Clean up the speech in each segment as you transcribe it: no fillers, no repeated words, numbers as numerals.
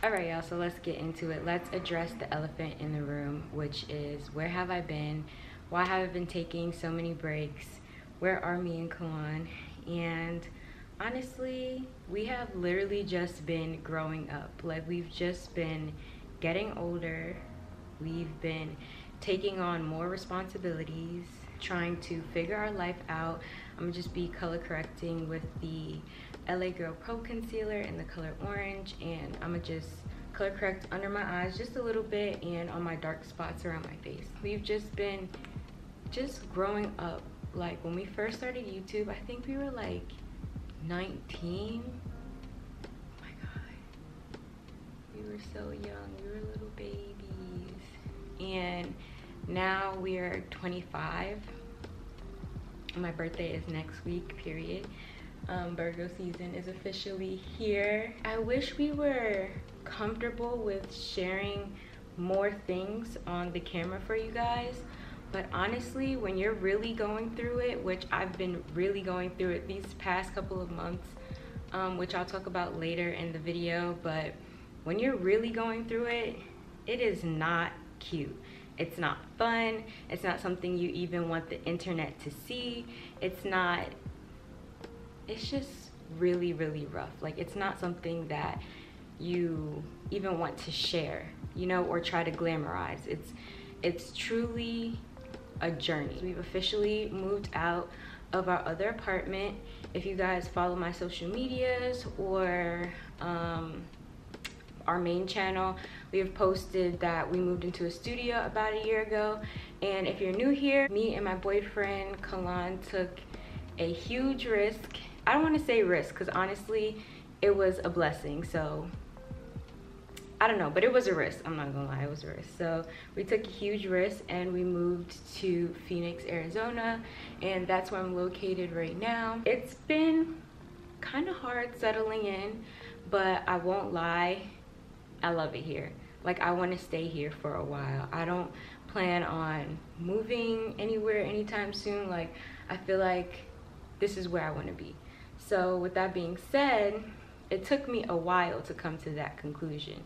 Alright y'all, so let's get into it. Let's address the elephant in the room, which is where have I been? Why have I been taking so many breaks? Where are me and Kalan? And honestly, we have literally just been growing up. Like, we've just been getting older. We've been taking on more responsibilities, trying to figure our life out. I'm gonna just be color correcting with the LA Girl Pro Concealer in the color orange, and I'm gonna just color correct under my eyes just a little bit and on my dark spots around my face. We've just been growing up. Like, when we first started YouTube, I think we were like 19. Oh my god, we were so young. We were little babies, and now we are 25. My birthday is next week, period. Virgo season is officially here. I wish we were comfortable with sharing more things on the camera for you guys, but honestly, when you're really going through it, which I've been really going through it these past couple of months, which I'll talk about later in the video, but when you're really going through it, it is not cute. It's not fun. It's not something you even want the internet to see. It's just really, really rough. Like, it's not something that you even want to share, you know, or try to glamorize. It's truly a journey. We've officially moved out of our other apartment. If you guys follow my social medias or our main channel, we have posted that we moved into a studio about a year ago. And if you're new here, me and my boyfriend Kalan took a huge risk. I don't want to say risk, because honestly it was a blessing, so I don't know, but it was a risk. I'm not gonna lie, it was a risk. So we took a huge risk and we moved to Phoenix, Arizona, and that's where I'm located right now. It's been kind of hard settling in, but I won't lie, I love it here. Like, I want to stay here for a while. I don't plan on moving anywhere anytime soon. Like, I feel like this is where I want to be. So with that being said, it took me a while to come to that conclusion.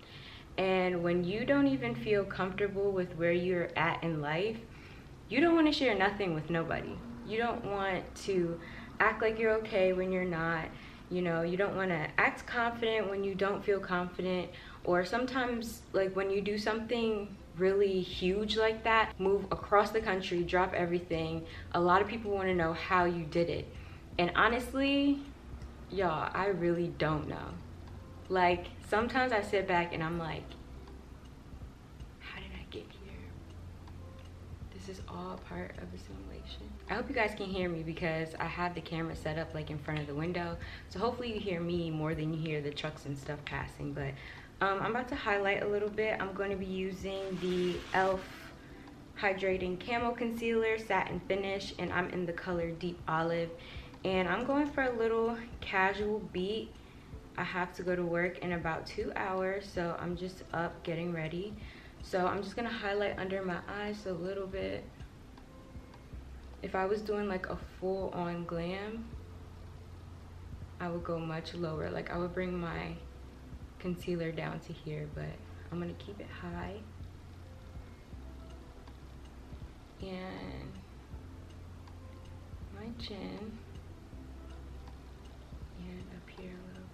And when you don't even feel comfortable with where you're at in life, you don't want to share nothing with nobody. You don't want to act like you're okay when you're not. You know, you don't want to act confident when you don't feel confident. Or sometimes, like, when you do something really huge like that, move across the country, drop everything, a lot of people want to know how you did it. And honestly, y'all, I really don't know. Like, sometimes I sit back and I'm like, how did I get here? This is all part of a simulation. I hope you guys can hear me because I have the camera set up like in front of the window. So hopefully you hear me more than you hear the trucks and stuff passing. But I'm about to highlight a little bit. I'm going to be using the e.l.f. Hydrating Camo Concealer, Satin Finish, and I'm in the color Deep Olive. And I'm going for a little casual beat. I have to go to work in about 2 hours, so I'm just up getting ready. So I'm just gonna highlight under my eyes a little bit. If I was doing like a full-on glam, I would go much lower. Like, I would bring my concealer down to here, but I'm gonna keep it high. And my chin. And up here a little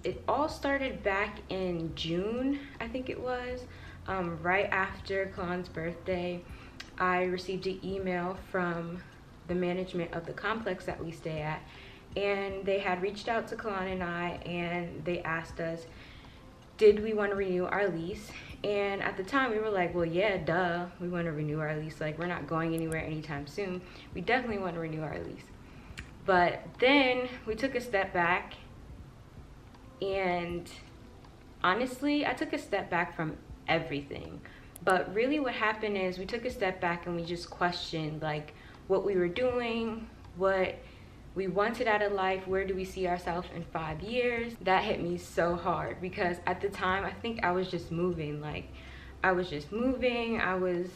bit. It all started back in June, I think it was, right after Kalan's birthday. I received an email from the management of the complex that we stay at, and they had reached out to Kalan and I, and they asked us, did we want to renew our lease? And at the time we were like, well, yeah, duh, we want to renew our lease. Like, we're not going anywhere anytime soon. We definitely want to renew our lease. But then we took a step back, and honestly, I took a step back from everything. But really what happened is we took a step back and we just questioned like what we were doing, what we wanted out of life, where do we see ourselves in 5 years. That hit me so hard because at the time I think I was just moving. Like, I was just moving, I was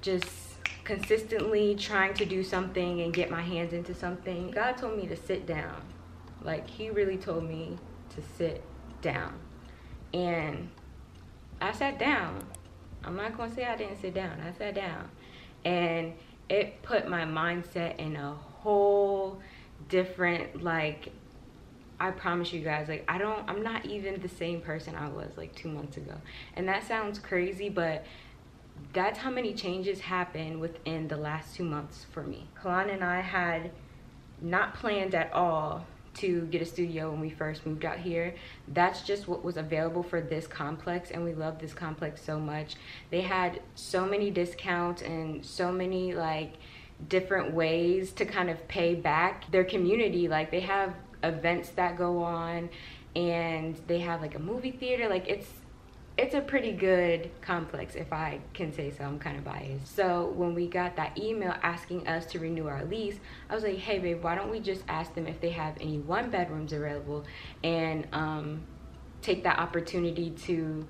just consistently trying to do something and get my hands into something, God told me to sit down. Like, he really told me to sit down. And I sat down. I'm not gonna say I didn't sit down. I sat down. And it put my mindset in a whole different, like, I promise you guys, like, I'm not even the same person I was like 2 months ago. And that sounds crazy, but that's how many changes happened within the last 2 months for me. Kalana and I had not planned at all to get a studio when we first moved out here. That's just what was available for this complex, and we love this complex so much. They had so many discounts and so many like different ways to kind of pay back their community. Like, they have events that go on, and they have like a movie theater. Like, it's a pretty good complex, if I can say so. I'm kind of biased. So when we got that email asking us to renew our lease, I was like, hey babe, why don't we just ask them if they have any 1-bedrooms available, and take that opportunity to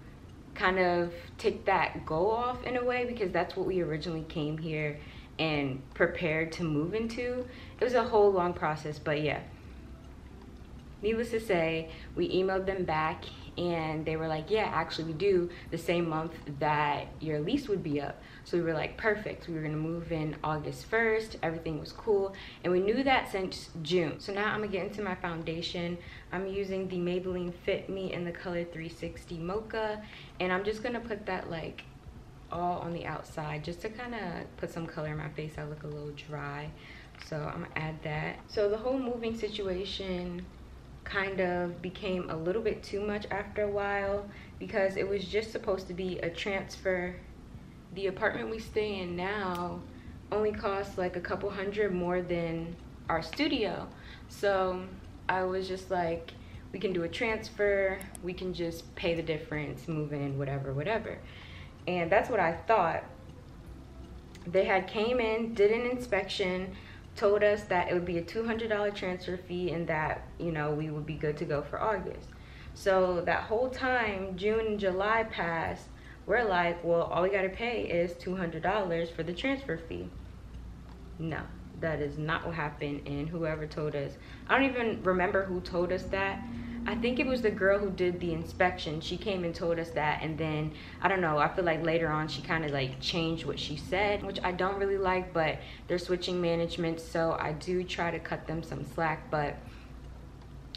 kind of take that goal off in a way, because that's what we originally came here and prepared to move into. It was a whole long process, but yeah. Needless to say, we emailed them back, and they were like, yeah, actually we do the same month that your lease would be up. So we were like, perfect. We were gonna move in August 1st. Everything was cool. And we knew that since June. So now I'm gonna get into my foundation. I'm using the Maybelline Fit Me in the color 360 Mocha. And I'm just gonna put that like all on the outside just to kind of put some color in my face. I look a little dry. So I'm gonna add that. So the whole moving situation kind of became a little bit too much after a while, because it was just supposed to be a transfer. The apartment we stay in now only costs like a couple hundred more than our studio. So I was just like, we can do a transfer, we can just pay the difference, move in, whatever. And that's what I thought. They had came in, did an inspection, told us that it would be a $200 transfer fee, and that, you know, we would be good to go for August. So that whole time, June and July passed, we're like, well, all we gotta pay is $200 for the transfer fee. No, that is not what happened. And whoever told us, I don't even remember who told us that. I think it was the girl who did the inspection. She came and told us that, and then I don't know, I feel like later on she kind of like changed what she said, which I don't really like, but they're switching management, so I do try to cut them some slack. But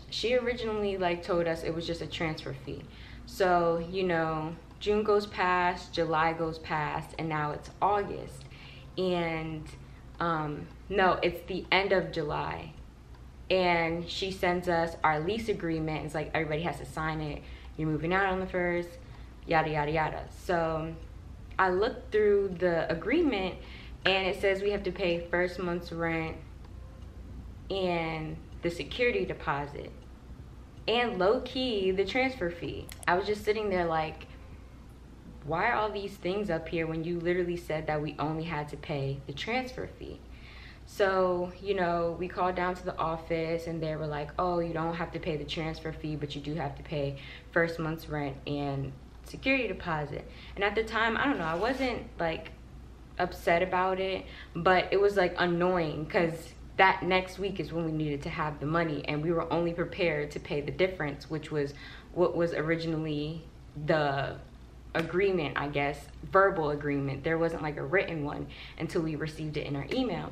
she originally like told us it was just a transfer fee. So, you know, June goes past, July goes past, and now it's August. And no, it's the end of July. And she sends us our lease agreement. It's like everybody has to sign it. You're moving out on the 1st, yada, yada, yada. So I looked through the agreement, and it says we have to pay first month's rent and the security deposit, and low-key the transfer fee. I was just sitting there like, why are all these things up here when you literally said that we only had to pay the transfer fee? So, you know, we called down to the office, and they were like, oh, you don't have to pay the transfer fee, but you do have to pay first month's rent and security deposit. And at the time, I don't know, I wasn't like upset about it, but it was like annoying, because that next week is when we needed to have the money, and we were only prepared to pay the difference, which was what was originally the agreement, I guess, verbal agreement. There wasn't like a written one until we received it in our email.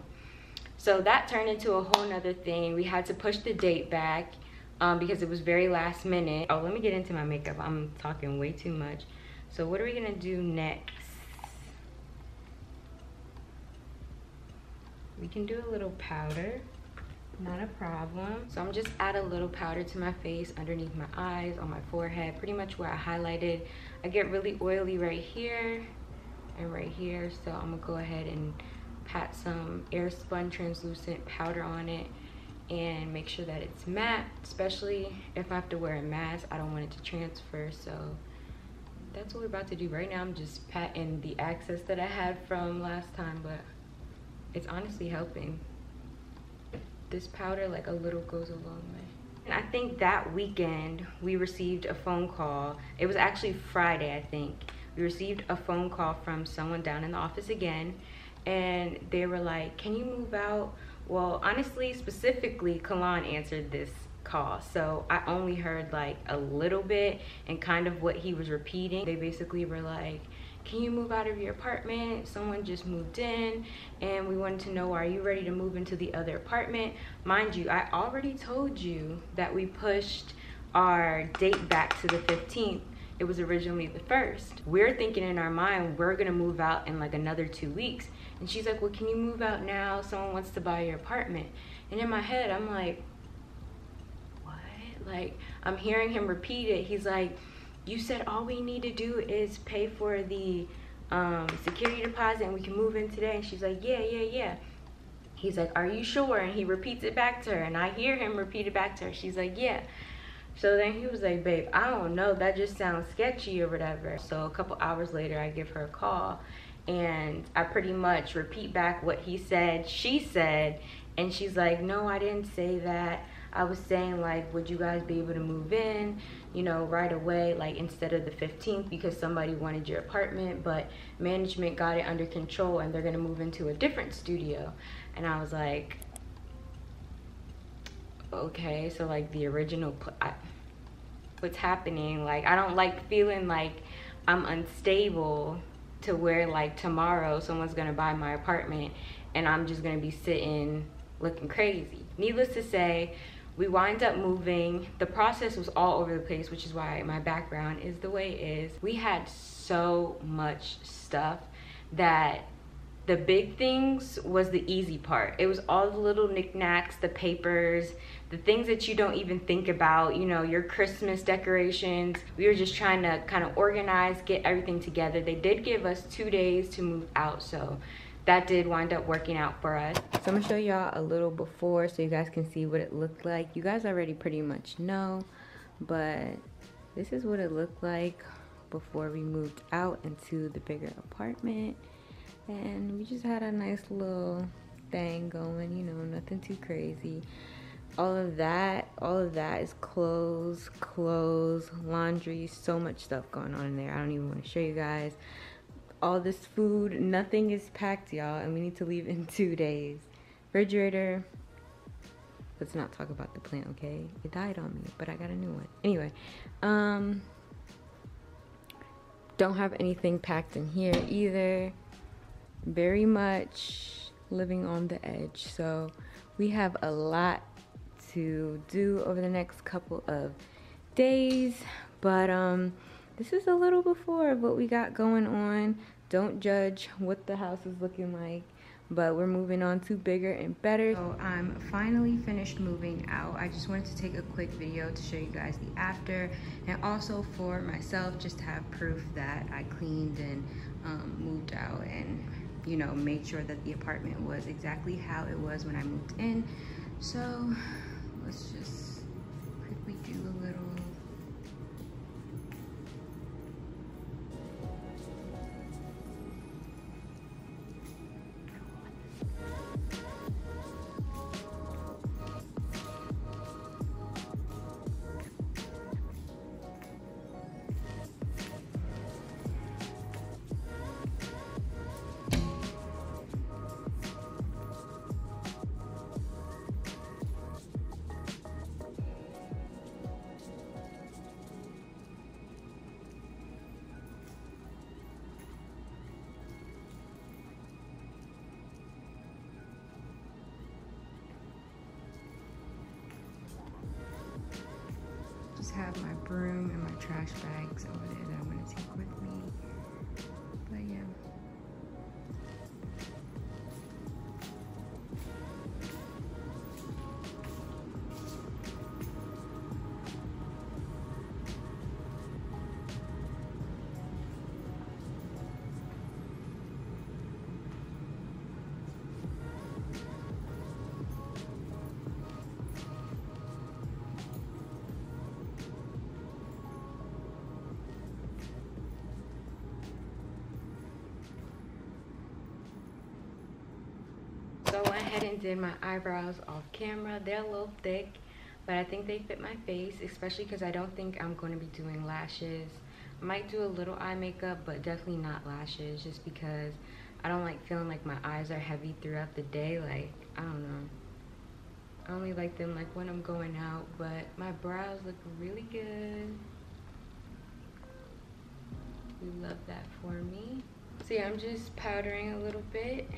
So that turned into a whole nother thing. We had to push the date back because it was very last minute. Oh, let me get into my makeup. I'm talking way too much. So what are we gonna do next? We can do a little powder, not a problem. So I'm just add a little powder to my face, underneath my eyes, on my forehead, pretty much where I highlighted. I get really oily right here and right here, so I'm gonna go ahead and pat some Airspun translucent powder on it and make sure that it's matte, especially if I have to wear a mask. I don't want it to transfer, so that's what we're about to do right now. I'm just patting the excess that I had from last time, but it's honestly helping. This powder, like a little goes a long way. And I think that weekend we received a phone call. It was actually Friday, I think. We received a phone call from someone down in the office again, and they were like, can you move out? Well, honestly, specifically, Kalan answered this call, so I only heard like a little bit and kind of what he was repeating. They basically were like, can you move out of your apartment? Someone just moved in and we wanted to know, are you ready to move into the other apartment? Mind you, I already told you that we pushed our date back to the 15th. It was originally the 1st. We're thinking in our mind, we're gonna move out in like another 2 weeks. And she's like, well, can you move out now? Someone wants to buy your apartment. And in my head, I'm like, what? Like, I'm hearing him repeat it. He's like, you said all we need to do is pay for the security deposit and we can move in today. And she's like, yeah. He's like, are you sure? And he repeats it back to her, and I hear him repeat it back to her. She's like, yeah. So then he was like, babe, I don't know, that just sounds sketchy or whatever. So a couple hours later, I give her a call and I pretty much repeat back what he said, she said, and she's like, no, I didn't say that. I was saying, like, would you guys be able to move in, you know, right away, like instead of the 15th, because somebody wanted your apartment, but management got it under control and they're gonna move into a different studio. And I was like, okay, so like the original, what's happening? Like, I don't like feeling like I'm unstable to where like tomorrow someone's gonna buy my apartment and I'm just gonna be sitting looking crazy. Needless to say, we wind up moving. The process was all over the place, which is why my background is the way it is. We had so much stuff that the big things was the easy part. It was all the little knickknacks, the papers, the things that you don't even think about, you know, your Christmas decorations. We were just trying to kind of organize, get everything together. They did give us 2 days to move out, so that did wind up working out for us. So I'm gonna show y'all a little before so you guys can see what it looked like. You guys already pretty much know, but this is what it looked like before we moved out into the bigger apartment. And we just had a nice little thing going, you know, nothing too crazy. All of that is clothes, laundry, so much stuff going on in there. I don't even want to show you guys. All this food, nothing is packed, y'all, and we need to leave in 2 days. Refrigerator, let's not talk about the plant, okay? It died on me, but I got a new one. Anyway, don't have anything packed in here either. Very much living on the edge, so we have a lot to do over the next couple of days, but this is a little before of what we got going on. Don't judge what the house is looking like, but we're moving on to bigger and better. So I'm finally finished moving out. I just wanted to take a quick video to show you guys the after, and also for myself, just to have proof that I cleaned and moved out and, you know, made sure that the apartment was exactly how it was when I moved in. So let's just quickly do a little. Have my broom and my trash bags over there that I'm going to take with me. But yeah. So I went ahead and did my eyebrows off camera. They're a little thick, but I think they fit my face, especially because I don't think I'm going to be doing lashes. I might do a little eye makeup, but definitely not lashes, just because I don't like feeling like my eyes are heavy throughout the day. Like, I don't know. I only like them like when I'm going out, but my brows look really good. We love that for me. So yeah, I'm just powdering a little bit.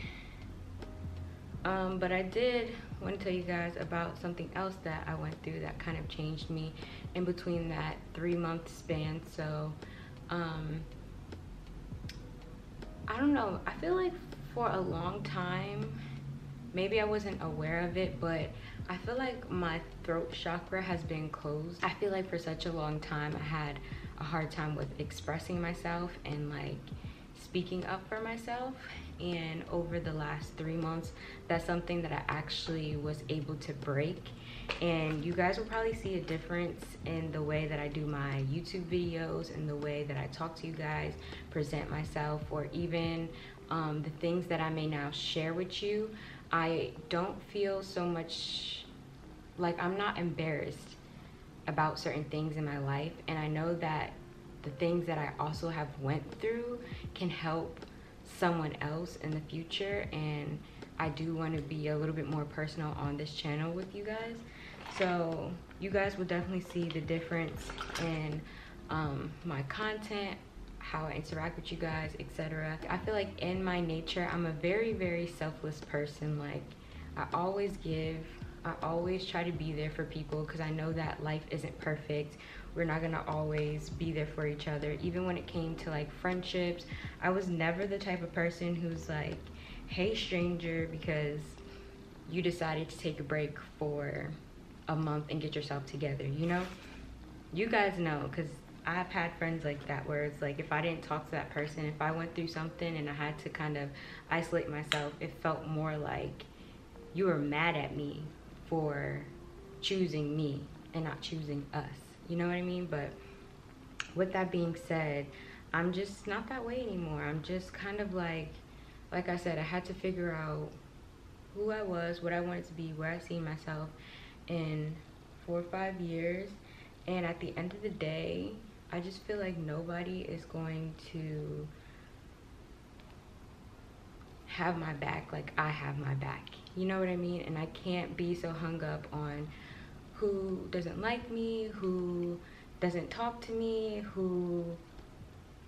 But I did want to tell you guys about something else that I went through that kind of changed me in between that 3-month span. So I don't know, I feel like for a long time, maybe I wasn't aware of it, but I feel like my throat chakra has been closed. I feel like for such a long time I had a hard time with expressing myself and like speaking up for myself. And over the last 3 months, that's something that I actually was able to break. And you guys will probably see a difference in the way that I do my YouTube videos and the way that I talk to you guys, present myself, or even the things that I may now share with you. I don't feel so much like I'm not embarrassed about certain things in my life, and I know that the things that I also have went through can help someone else in the future. And I do want to be a little bit more personal on this channel with you guys, so you guys will definitely see the difference in my content, how I interact with you guys, etc. I feel like in my nature, I'm a very, very selfless person. Like, I always give, I always try to be there for people, because I know that life isn't perfect. We're not gonna always be there for each other. Even when it came to like friendships, I was never the type of person who's like, hey stranger, because you decided to take a break for a month and get yourself together, you know? You guys know, because I've had friends like that, where it's like if I didn't talk to that person, if I went through something and I had to kind of isolate myself, it felt more like you were mad at me for choosing me and not choosing us. You know what I mean? But with that being said, I'm just not that way anymore. I'm just kind of like I said, I had to figure out who I was, what I wanted to be, where I see myself in 4 or 5 years. And at the end of the day, I just feel like nobody is going to have my back like I have my back. You know what I mean? And I can't be so hung up on who doesn't like me, who doesn't talk to me, who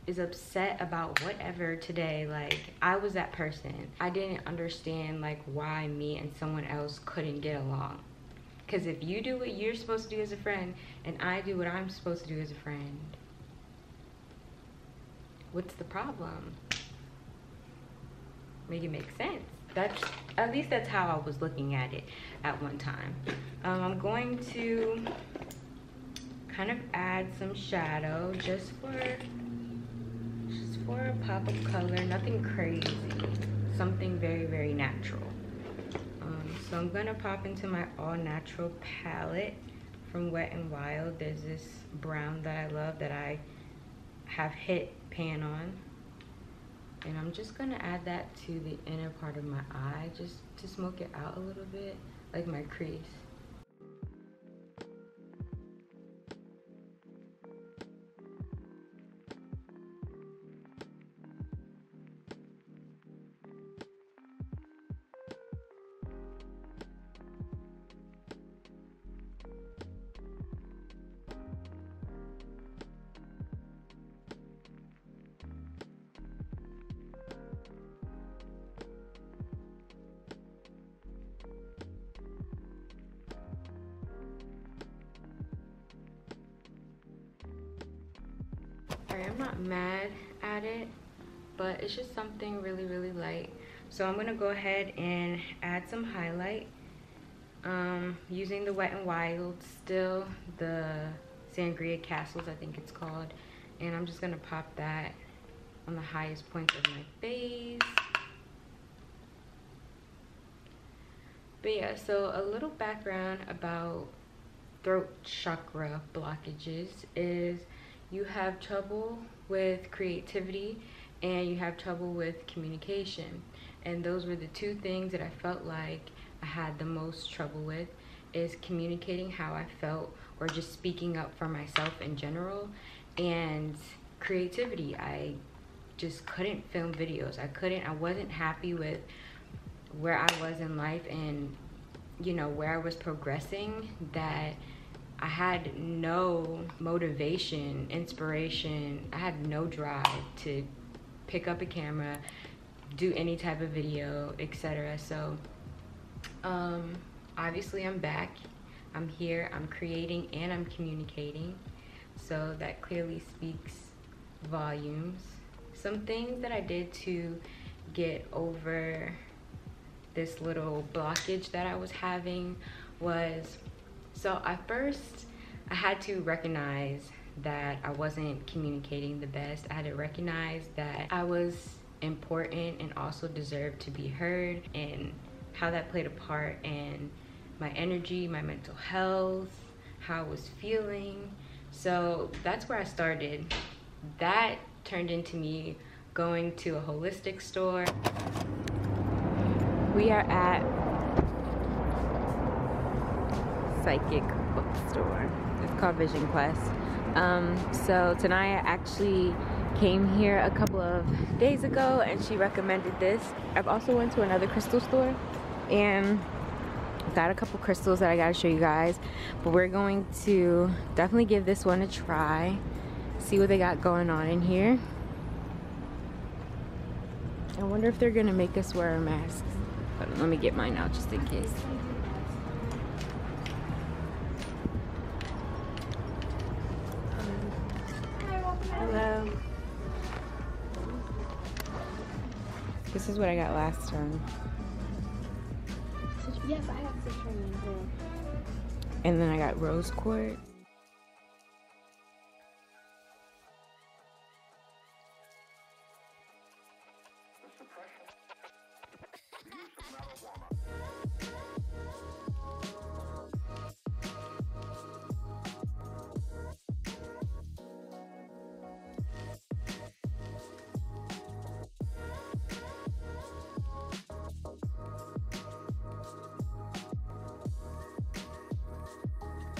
is upset about whatever today. Like, I was that person. I didn't understand like why me and someone else couldn't get along. Because if you do what you're supposed to do as a friend and I do what I'm supposed to do as a friend, what's the problem? Make it make sense. That's, at least that's how I was looking at it at one time. I'm going to kind of add some shadow just for a pop of color, nothing crazy, something very, very natural. So I'm gonna pop into my all natural palette from Wet n Wild. There's this brown that I love that I have hit pan on. And I'm just gonna add that to the inner part of my eye, just to smoke it out a little bit, like my crease. I'm not mad at it, but it's just something really, really light. So I'm gonna go ahead and add some highlight using the Wet n Wild, still the Sangria Castles, I think it's called. And I'm just gonna pop that on the highest point of my face. But yeah, so a little background about throat chakra blockages is you have trouble with creativity and you have trouble with communication. And those were the two things that I felt like I had the most trouble with, is communicating how I felt or just speaking up for myself in general, and creativity. I just couldn't film videos. I wasn't happy with where I was in life and, you know, where I was progressing, that I had no motivation, inspiration. I had no drive to pick up a camera, do any type of video, etc. So obviously I'm back. I'm here, I'm creating and I'm communicating. So that clearly speaks volumes. Some things that I did to get over this little blockage that I was having was, so at first I had to recognize that I wasn't communicating the best. I had to recognize that I was important and also deserved to be heard, and how that played a part in my energy, my mental health, how I was feeling. So that's where I started. That turned into me going to a holistic store. We are at Psychic bookstore. It's called Vision Quest. So Tanaya actually came here a couple of days ago and she recommended this. I've also went to another crystal store and got a couple crystals that I gotta show you guys, but we're going to definitely give this one a try, see what they got going on in here. I wonder if they're gonna make us wear a mask. But let me get mine out just in case. Hello. This is what I got last time. Yes, I have citrine as well. And then I got rose quartz.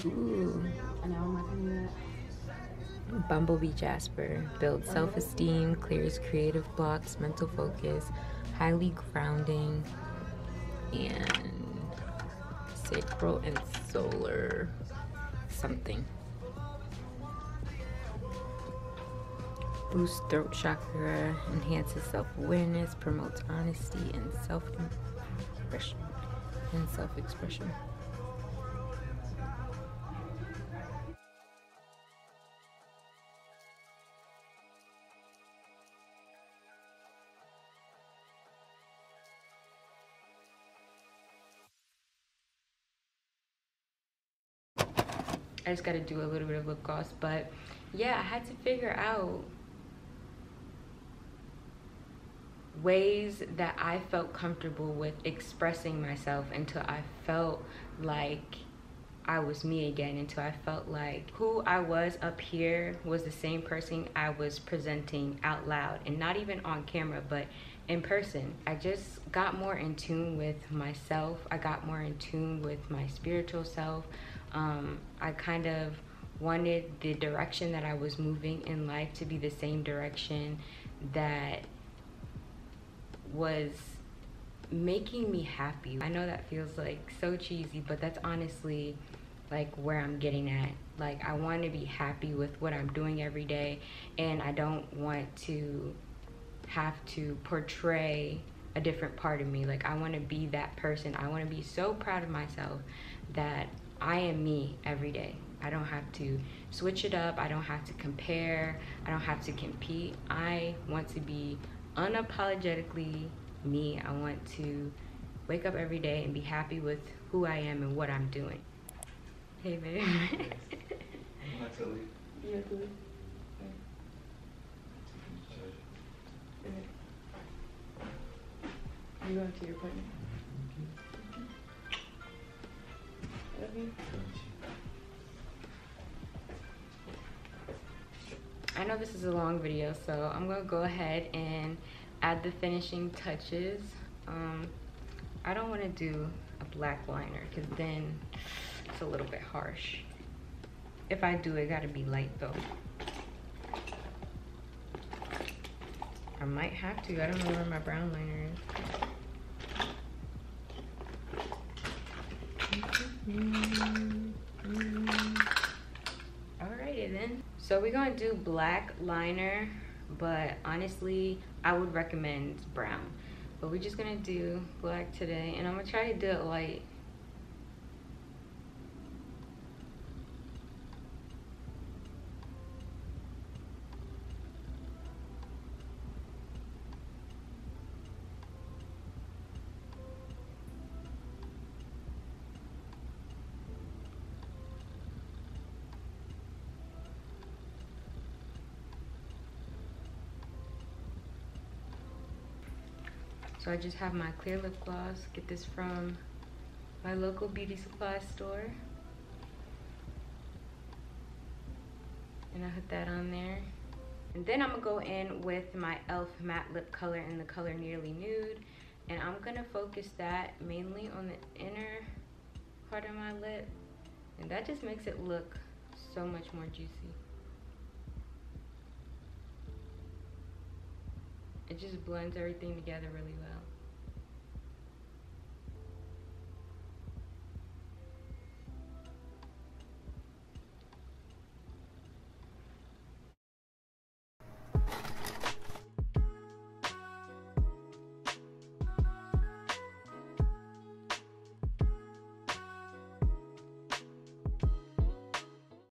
Ooh. Bumblebee Jasper builds self-esteem, clears creative blocks, mental focus, highly grounding, and sacral and solar something. Boosts throat chakra, enhances self-awareness, promotes honesty and self-expression. I just gotta do a little bit of lip gloss, but yeah, I had to figure out ways that I felt comfortable with expressing myself until I felt like I was me again, until I felt like who I was up here was the same person I was presenting out loud, and not even on camera, but in person. I just got more in tune with myself. I got more in tune with my spiritual self. I kind of wanted the direction that I was moving in life to be the same direction that was making me happy. I know that feels like so cheesy, but that's honestly like where I'm getting at. Like, I want to be happy with what I'm doing every day, and I don't want to have to portray a different part of me. Like, I want to be that person. I want to be so proud of myself that I am me every day. I don't have to switch it up. I don't have to compare. I don't have to compete. I want to be unapologetically me. I want to wake up every day and be happy with who I am and what I'm doing. Hey, babe. I'm not to leave. You have to leave? You going to your appointment? Love you. I know this is a long video, so I'm gonna go ahead and add the finishing touches. I don't want to do a black liner because then it's a little bit harsh. If I do, it gotta be light though. I might have to. I don't know where my brown liner is. Alrighty then. So we're gonna do black liner, but honestly, I would recommend brown. But we're just gonna do black today, and I'm gonna try to do it light. So I just have my clear lip gloss. Get this from my local beauty supply store. And I put that on there. And then I'm gonna go in with my e.l.f. matte lip color in the color Nearly Nude. And I'm gonna focus that mainly on the inner part of my lip. And that just makes it look so much more juicy. It just blends everything together really well.